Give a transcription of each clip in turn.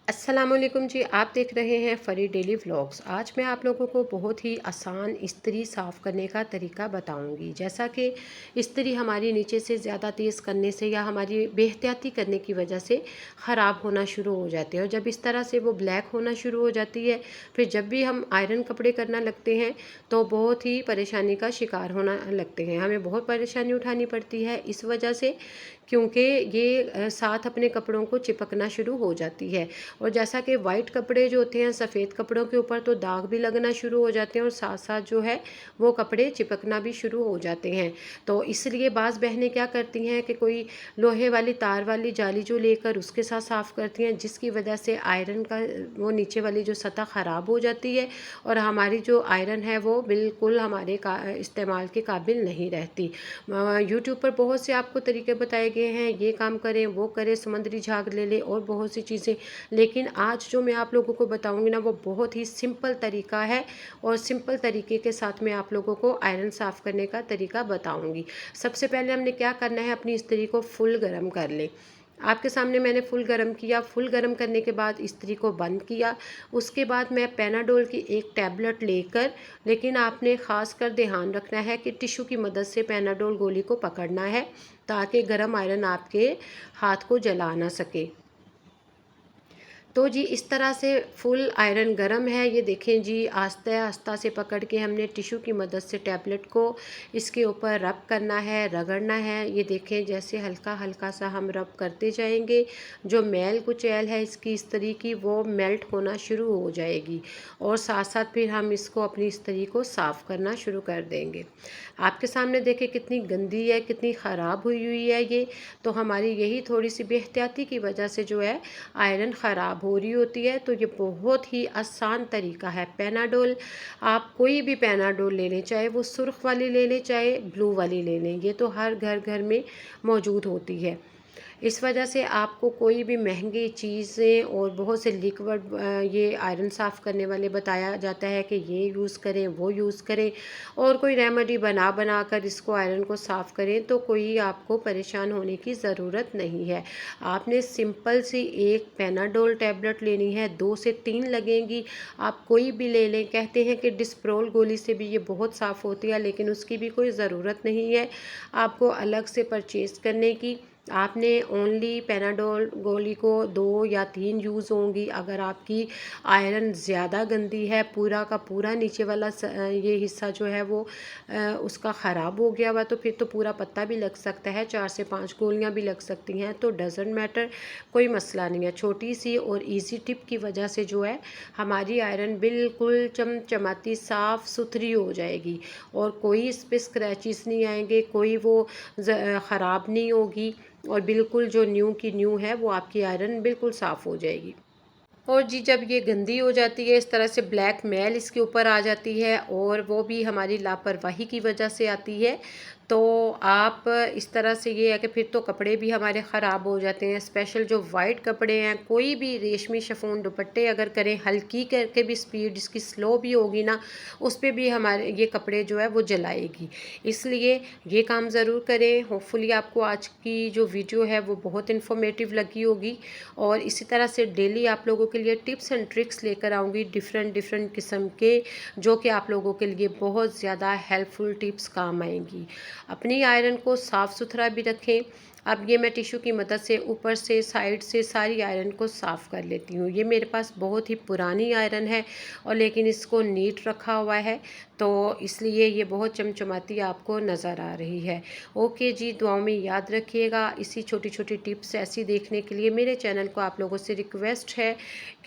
अस्सलामुअलैकुम जी। आप देख रहे हैं फरी डेली व्लॉग्स। आज मैं आप लोगों को बहुत ही आसान इस्त्री साफ़ करने का तरीका बताऊंगी। जैसा कि इस्त्री हमारी नीचे से ज़्यादा तेज़ करने से या हमारी बेहतियाती करने की वजह से ख़राब होना शुरू हो जाती है, और जब इस तरह से वो ब्लैक होना शुरू हो जाती है, फिर जब भी हम आयरन कपड़े करना लगते हैं तो बहुत ही परेशानी का शिकार होना लगते हैं। हमें बहुत परेशानी उठानी पड़ती है इस वजह से, क्योंकि ये साथ अपने कपड़ों को चिपकना शुरू हो जाती है। और जैसा कि वाइट कपड़े जो होते हैं, सफ़ेद कपड़ों के ऊपर तो दाग भी लगना शुरू हो जाते हैं, और साथ साथ जो है वो कपड़े चिपकना भी शुरू हो जाते हैं। तो इसलिए बाज़ बहनें क्या करती हैं कि कोई लोहे वाली तार वाली जाली जो लेकर उसके साथ साफ़ करती हैं, जिसकी वजह से आयरन का वो नीचे वाली जो सतह ख़राब हो जाती है, और हमारी जो आयरन है वो बिल्कुल हमारे का इस्तेमाल के काबिल नहीं रहती। यूट्यूब पर बहुत से आपको तरीके बताए गए हैं, ये काम करें वो करें, समुद्री झाग ले लें और बहुत सी चीज़ें। लेकिन आज जो मैं आप लोगों को बताऊंगी ना, वो बहुत ही सिंपल तरीका है, और सिंपल तरीके के साथ मैं आप लोगों को आयरन साफ़ करने का तरीका बताऊंगी। सबसे पहले हमने क्या करना है, अपनी इस्त्री को फुल गर्म कर लें। आपके सामने मैंने फुल गर्म किया। फुल गर्म करने के बाद इस्त्री को बंद किया। उसके बाद मैं पेनाडोल की एक टैबलेट लेकर, लेकिन आपने ख़ास कर ध्यान रखना है कि टिश्यू की मदद से पेनाडोल गोली को पकड़ना है, ताकि गर्म आयरन आपके हाथ को जला ना सके। तो जी इस तरह से फुल आयरन गरम है, ये देखें जी। आस्ते आस्ता से पकड़ के हमने टिश्यू की मदद से टैबलेट को इसके ऊपर रब करना है, रगड़ना है। ये देखें जैसे हल्का हल्का सा हम रब करते जाएंगे, जो मैल कुचैल है इसकी इस्त्री की वो मेल्ट होना शुरू हो जाएगी, और साथ साथ फिर हम इसको अपनी इस्त्री को साफ़ करना शुरू कर देंगे। आपके सामने देखें कितनी गंदी है, कितनी ख़राब हुई हुई है ये। तो हमारी यही थोड़ी सी बेहतियाती की वजह से जो है आयरन ख़राब हो रही होती है। तो ये बहुत ही आसान तरीका है। पेनाडोल, आप कोई भी पेनाडोल ले लें, चाहे वो सुर्ख वाली ले लें चाहे ब्लू वाली ले लें, ये तो हर घर घर में मौजूद होती है। इस वजह से आपको कोई भी महंगी चीज़ें और बहुत से लिक्विड ये आयरन साफ़ करने वाले बताया जाता है कि ये यूज़ करें वो यूज़ करें, और कोई रेमेडी बना बना कर इसको आयरन को साफ़ करें, तो कोई आपको परेशान होने की ज़रूरत नहीं है। आपने सिंपल सी एक पेनाडोल टैबलेट लेनी है, 2 से 3 लगेंगी। आप कोई भी ले लें। कहते हैं कि डिस्प्रोल गोली से भी ये बहुत साफ़ होती है, लेकिन उसकी भी कोई ज़रूरत नहीं है आपको अलग से परचेज़ करने की। आपने ओनली पेनाडोल गोली को 2 या 3 यूज़ होंगी। अगर आपकी आयरन ज़्यादा गंदी है, पूरा का पूरा नीचे वाला ये हिस्सा जो है वो उसका ख़राब हो गया हुआ, तो फिर तो पूरा पत्ता भी लग सकता है, 4 से 5 गोलियां भी लग सकती हैं। तो डज़न्ट मैटर, कोई मसला नहीं है। छोटी सी और इजी टिप की वजह से जो है हमारी आयरन बिल्कुल चमचमाती साफ़ सुथरी हो जाएगी, और कोई इस पर स्क्रैचेस नहीं आएंगे, कोई वो ख़राब नहीं होगी, और बिल्कुल जो न्यू की न्यू है वो आपकी आयरन बिल्कुल साफ़ हो जाएगी। और जी जब ये गंदी हो जाती है, इस तरह से ब्लैक मैल इसके ऊपर आ जाती है, और वो भी हमारी लापरवाही की वजह से आती है, तो आप इस तरह से ये है कि फिर तो कपड़े भी हमारे ख़राब हो जाते हैं। स्पेशल जो वाइट कपड़े हैं, कोई भी रेशमी शिफॉन दुपट्टे अगर करें, हल्की करके भी स्पीड इसकी स्लो भी होगी ना, उस पर भी हमारे ये कपड़े जो है वो जलाएगी। इसलिए ये काम ज़रूर करें। होपफुली आपको आज की जो वीडियो है वो बहुत इन्फॉर्मेटिव लगी होगी, और इसी तरह से डेली आप लोगों के लिए टिप्स एंड ट्रिक्स लेकर आऊँगी डिफरेंट डिफरेंट किस्म के, जो कि आप लोगों के लिए बहुत ज़्यादा हेल्पफुल टिप्स काम आएंगी। अपनी आयरन को साफ़ सुथरा भी रखें। अब ये मैं टिश्यू की मदद से ऊपर से साइड से सारी आयरन को साफ़ कर लेती हूँ। ये मेरे पास बहुत ही पुरानी आयरन है, और लेकिन इसको नीट रखा हुआ है, तो इसलिए ये बहुत चमचमाती आपको नज़र आ रही है। ओके जी, दुआओं में याद रखिएगा। इसी छोटी छोटी टिप्स ऐसी देखने के लिए मेरे चैनल को आप लोगों से रिक्वेस्ट है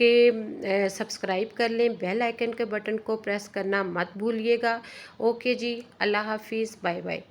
कि सब्सक्राइब कर लें, बेल आइकन के बटन को प्रेस करना मत भूलिएगा। ओके जी, अल्लाह हाफिज़, बाय बाय।